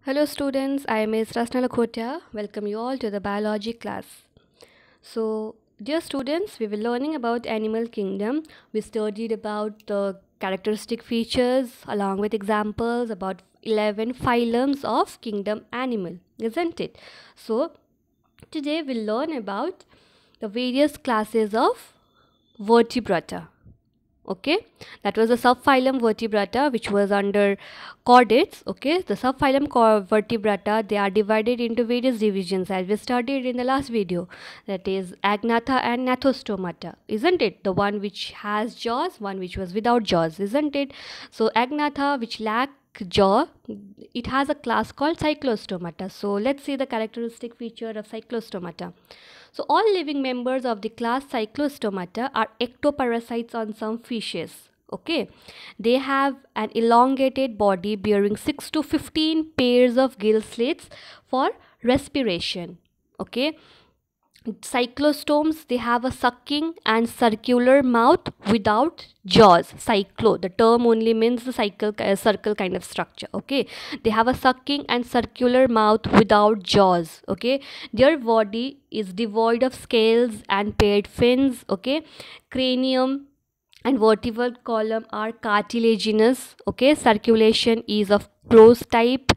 Hello students, I am Ms. Rasna Lakhotia. Welcome you all to the biology class. So, dear students, we were learning about animal kingdom. We studied about the characteristic features along with examples about 11 phylums of kingdom animal, isn't it? So, today we'll learn about the various classes of vertebrata. Okay, that was the subphylum vertebrata which was under chordates. Okay, the subphylum vertebrata, they are divided into various divisions as we studied in the last video, that is agnatha and gnathostomata, isn't it? The one which has jaws, one which was without jaws, isn't it? So agnatha, which lack jaw, it has a class called cyclostomata. So let's see the characteristic feature of cyclostomata. So all living members of the class Cyclostomata are ectoparasites on some fishes. Okay, they have an elongated body bearing 6 to 15 pairs of gill slits for respiration. Okay, cyclostomes, they have a sucking and circular mouth without jaws. Cyclo, the term only means the circle kind of structure. Okay, they have a sucking and circular mouth without jaws. Okay, their body is devoid of scales and paired fins. Okay, cranium and vertebral column are cartilaginous. Okay, circulation is of close type,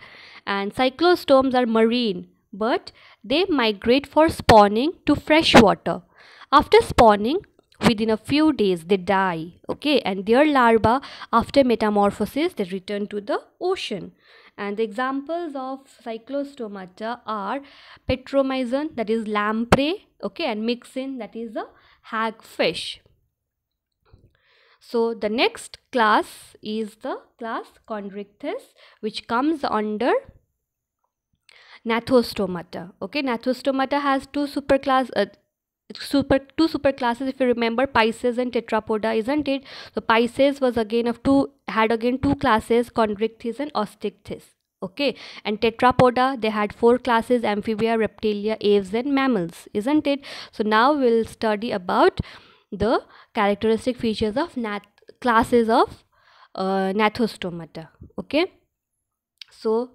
and cyclostomes are marine, but they migrate for spawning to fresh water. After spawning, within a few days they die. Okay, and their larvae, after metamorphosis, they return to the ocean. And the examples of cyclostomata are petromyzon, that is lamprey. Okay, and myxin, that is the hagfish. So the next class is the class Chondrichthyes, which comes under Gnathostomata. Okay, Gnathostomata has two superclasses, if you remember, Pisces and Tetrapoda, isn't it? So Pisces was again had again two classes, Chondrichthyes and Osteichthyes. Okay, and Tetrapoda, they had four classes, Amphibia, Reptilia, Aves and Mammals, isn't it? So now we'll study about the characteristic features of classes of Gnathostomata. Okay, so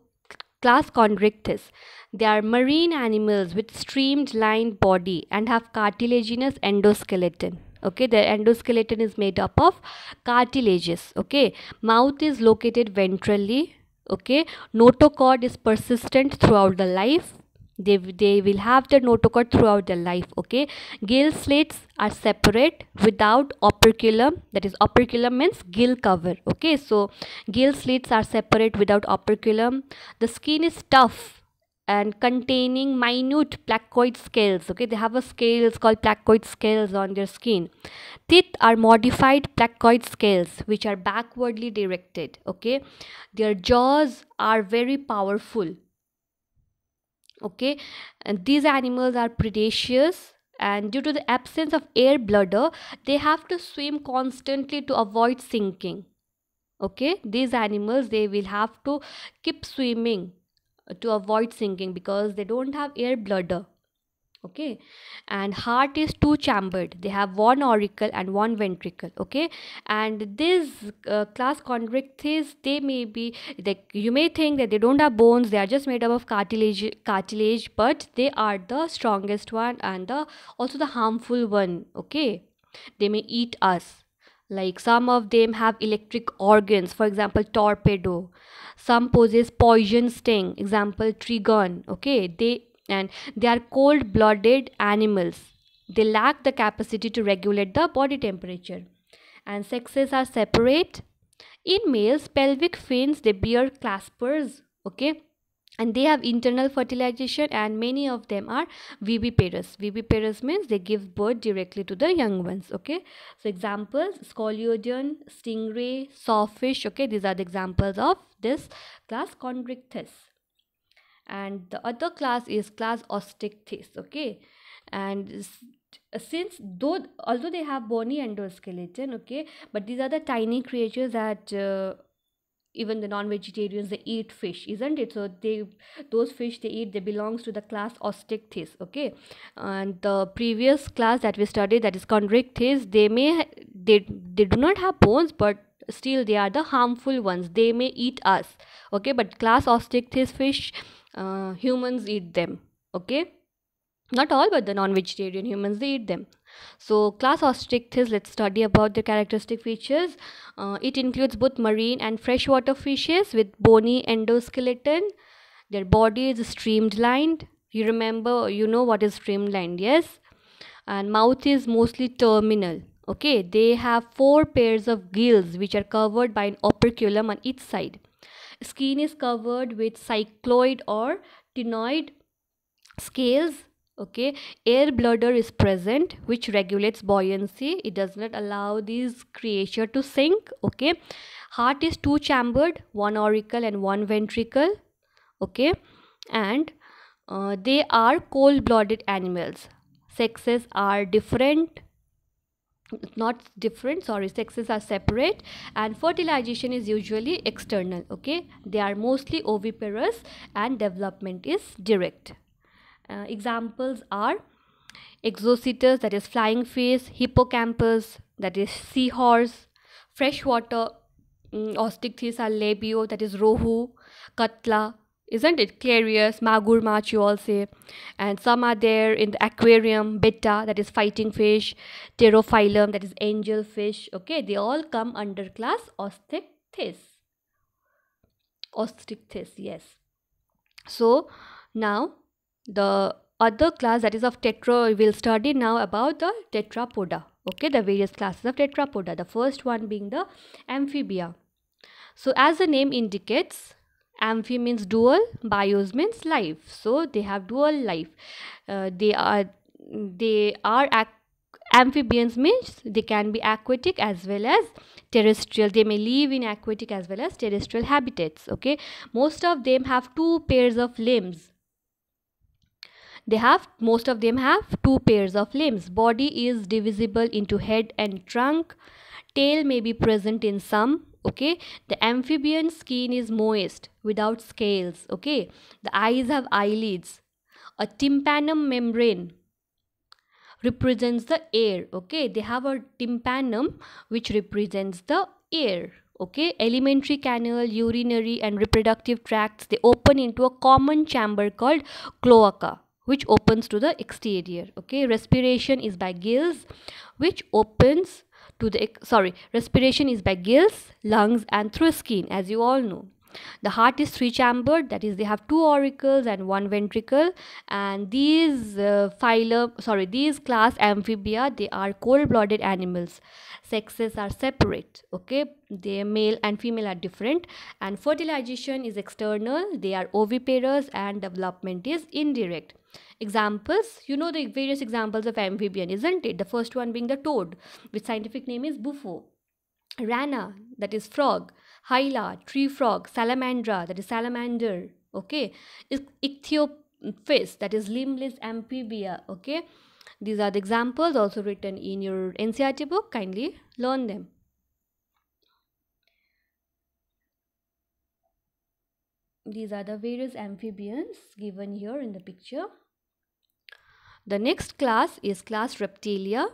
class Chondrichthyes, they are marine animals with streamlined body and have cartilaginous endoskeleton. Okay, the endoskeleton is made up of cartilages. Okay, mouth is located ventrally. Okay, notochord is persistent throughout the life. They will have the notochord throughout their life. Okay, gill slits are separate without operculum, that is operculum means gill cover. Okay, so gill slits are separate without operculum. The skin is tough and containing minute placoid scales. Okay, they have a scales called placoid scales on their skin. Teeth are modified placoid scales which are backwardly directed. Okay, their jaws are very powerful. Okay, and these animals are predaceous, and due to the absence of air bladder, they have to swim constantly to avoid sinking. Okay, these animals, they will have to keep swimming to avoid sinking because they don't have air bladder. Okay, and heart is two chambered, they have one auricle and one ventricle. Okay, and this class Chondrichthyes, they may be like, you may think that they don't have bones, they are just made up of cartilage, but they are the strongest one and the also the harmful one. Okay, they may eat us. Like some of them have electric organs, for example torpedo. Some poses poison sting, example trigon. Okay, they are cold blooded animals. They lack the capacity to regulate the body temperature, and sexes are separate. In males, pelvic fins, they bear claspers. Okay, and they have internal fertilization, and many of them are viviparous means they give birth directly to the young ones. Okay, so examples scoliodon, stingray, sawfish. Okay, these are the examples of this class Chondrichthyes. And the other class is class Osteichthyes. Okay, and since though although they have bony endoskeleton, okay, but these are the tiny creatures that even the non-vegetarians, they eat fish, isn't it? So those fish they eat, they belongs to the class Osteichthyes. Okay, and the previous class that we studied, that is Chondrichthyes, they do not have bones, but still they are the harmful ones. They may eat us, okay, but class osteichthyes fish, humans eat them, okay. Not all, but the non-vegetarian humans, they eat them. So class osteichthyes, let's study about the characteristic features. It includes both marine and freshwater fishes with bony endoskeleton. Their body is streamlined. You know what is streamlined, yes? And mouth is mostly terminal. Okay, they have 4 pairs of gills which are covered by an operculum on each side. Skin is covered with cycloid or ctenoid scales. Okay, air bladder is present which regulates buoyancy. It does not allow these creature to sink. Okay, heart is two chambered, one auricle and one ventricle. Okay, and they are cold blooded animals. Sexes are different, not different, sorry, sexes are separate, and fertilization is usually external. Okay, they are mostly oviparous and development is direct. Examples are exocetus, that is flying fish; hippocampus, that is seahorse; freshwater osteichthyes are labio, that is rohu; katla, isn't it, clarius; magur mach you all say. And some are there in the aquarium: betta, that is fighting fish; pterophyllum, that is angel fish. Okay, they all come under class osteichthyes. Osteichthyes, yes. So now the other class, that is of tetra, we'll study now about the tetrapoda. Okay, the various classes of tetrapoda. The first one being the amphibia. So as the name indicates, amphi means dual, bios means life. So they have dual life. They are amphibians, means they can be aquatic as well as terrestrial. They may live in aquatic as well as terrestrial habitats. Okay, most of them have 2 pairs of limbs. Most of them have 2 pairs of limbs. Body is divisible into head and trunk. Tail may be present in some. Okay, the amphibian skin is moist without scales. Okay, the eyes have eyelids. A tympanum membrane represents the air. Okay, they have a tympanum which represents the air. Okay, alimentary canal, urinary and reproductive tracts, they open into a common chamber called cloaca, which opens to the exterior. Okay, respiration is by gills, which opens to the respiration is by gills, lungs and through skin, as you all know. The heart is 3 chambered, that is they have 2 auricles and 1 ventricle. And these class amphibia, they are cold blooded animals. Sexes are separate. Okay, they male and female are different, and fertilization is external. They are oviparous and development is indirect. Examples, you know the various examples of amphibian, isn't it? The first one being the toad, which scientific name is bufo; rana, that is frog; hyla, tree frog; salamandra, that is salamander. Okay, ichthyophis, that is limbless amphibia. Okay, these are the examples also written in your NCERT book. Kindly learn them. These are the various amphibians given here in the picture. The next class is class Reptilia.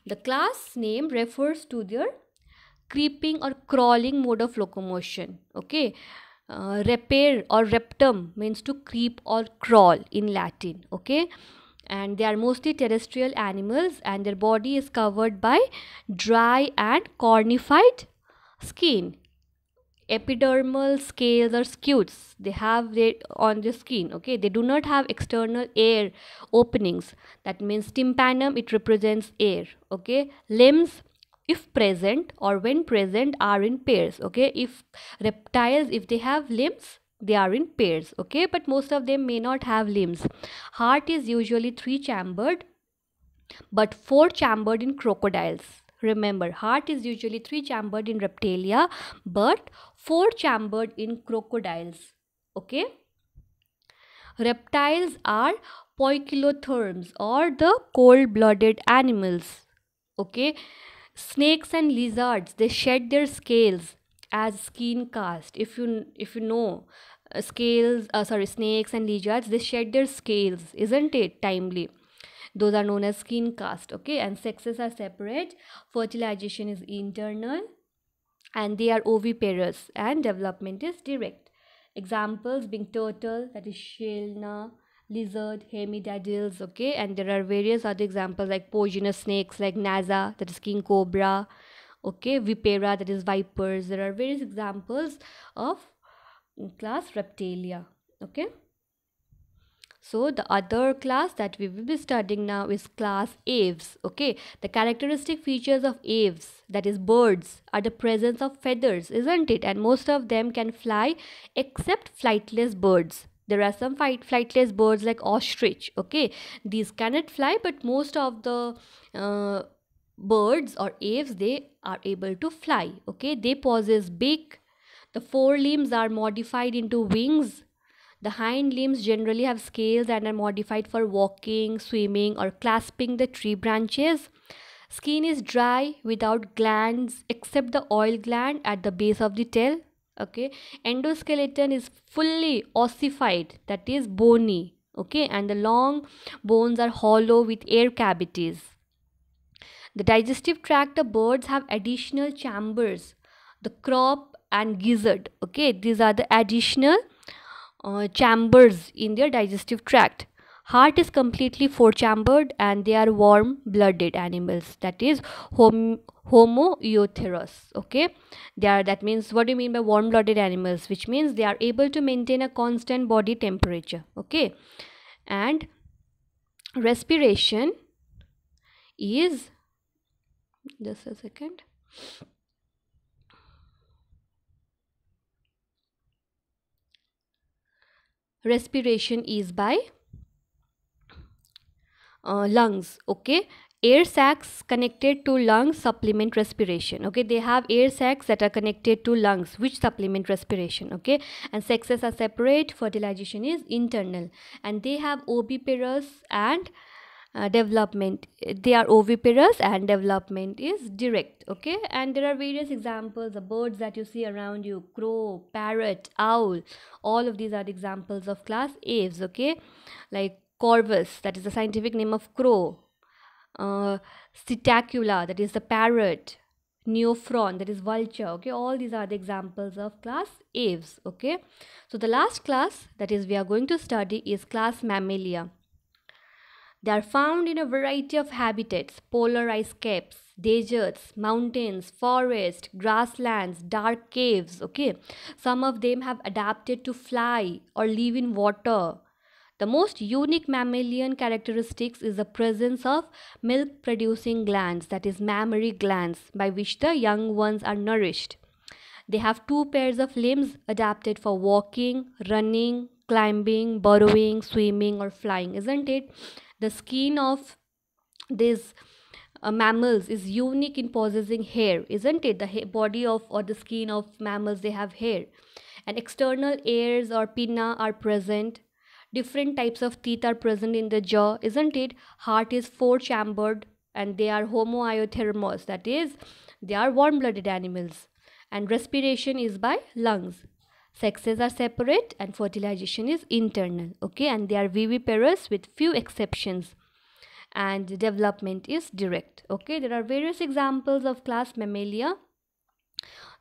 The class name refers to their creeping or crawling mode of locomotion. Okay, repair or reptum means to creep or crawl in Latin. Okay, and they are mostly terrestrial animals, and their body is covered by dry and cornified skin. Epidermal scales or scutes they have on the skin. Okay, they do not have external air openings. That means tympanum, it represents air. Okay, limbs, if present or when present, are in pairs. Okay, if reptiles, if they have limbs, they are in pairs. Okay, but most of them may not have limbs. Heart is usually 3 chambered but 4 chambered in crocodiles. Remember, heart is usually 3 chambered in reptilia but 4 chambered in crocodiles. Okay, reptiles are poikilotherms or the cold blooded animals. Okay, snakes and lizards, they shed their scales as skin cast. If you know, snakes and lizards, they shed their scales, isn't it, timely? Those are known as skin cast. Okay, and sexes are separate. Fertilization is internal. and they are oviparous, and development is direct. Examples being turtle, that is Shelna, lizard, hemididdles, okay, and there are various other examples like poisonous snakes like Naza, that is king cobra, okay, vipera, that is vipers. There are various examples of class Reptilia, okay. So the other class that we will be studying now is class aves. Okay, the characteristic features of aves, that is birds, are the presence of feathers, isn't it? And most of them can fly except flightless birds. There are some flightless birds like ostrich. Okay, these cannot fly, but most of the birds or aves, they are able to fly. Okay, they possess beak. The forelimbs are modified into wings. The hind limbs generally have scales and are modified for walking, swimming, or clasping the tree branches. Skin is dry without glands except the oil gland at the base of the tail. Okay, endoskeleton is fully ossified, that is bony. Okay, and the long bones are hollow with air cavities. The digestive tract of birds have additional chambers, the crop and gizzard. Okay, these are the additional chambers in their digestive tract. Heart is completely four chambered, and they are warm blooded animals, that is homoeoterous. Okay, they are, that means, what do you mean by warm blooded animals? Which means they are able to maintain a constant body temperature. Okay, and respiration is, just a second, respiration is by lungs. Okay, air sacs connected to lungs supplement respiration. Okay, they have air sacs that are connected to lungs which supplement respiration. Okay, and sexes are separate, fertilization is internal, and they have oviparous and development, they are oviparous and development is direct. Okay, and there are various examples, the birds that you see around you, crow, parrot, owl, all of these are the examples of class aves. Okay, like corvus, that is the scientific name of crow, Psittacula, that is the parrot, Neophron, that is vulture. Okay, all these are the examples of class aves. Okay, so the last class that is we are going to study is class Mammalia. They are found in a variety of habitats: polar ice caps, deserts, mountains, forests, grasslands, dark caves. Okay, some of them have adapted to fly or live in water. The most unique mammalian characteristics is the presence of milk producing glands, that is, mammary glands, by which the young ones are nourished. They have two pairs of limbs adapted for walking, running, climbing, burrowing, swimming, or flying, isn't it? The skin of these mammals is unique in possessing hair, isn't it? The body of or the skin of mammals, they have hair, and external ears or pinna are present. Different types of teeth are present in the jaw, isn't it? Heart is four chambered, and they are homoiothermos, that is, they are warm blooded animals, and respiration is by lungs. Sexes are separate and fertilization is internal. Okay, and they are viviparous with few exceptions, and development is direct. Okay, there are various examples of class Mammalia,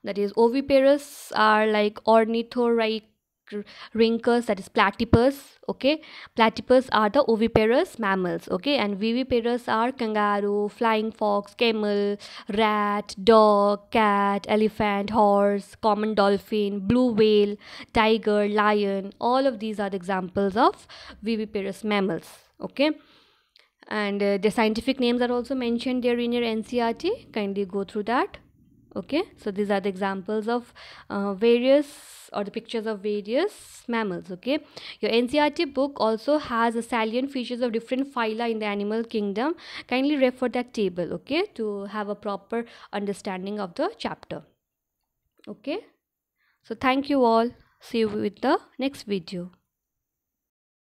that is oviparous are like ornithorhynchus, that is platypus. Okay, platypus are the oviparous mammals. Okay, and viviparous are kangaroo, flying fox, camel, rat, dog, cat, elephant, horse, common dolphin, blue whale, tiger, lion. All of these are the examples of viviparous mammals. Okay, and the scientific names are also mentioned there in your NCERT. Kindly go through that. Okay, so these are the examples of various, or the pictures of various mammals. Okay, your NCERT book also has a salient features of different phyla in the animal kingdom. Kindly refer that table, okay, to have a proper understanding of the chapter. Okay, so thank you all. See you with the next video.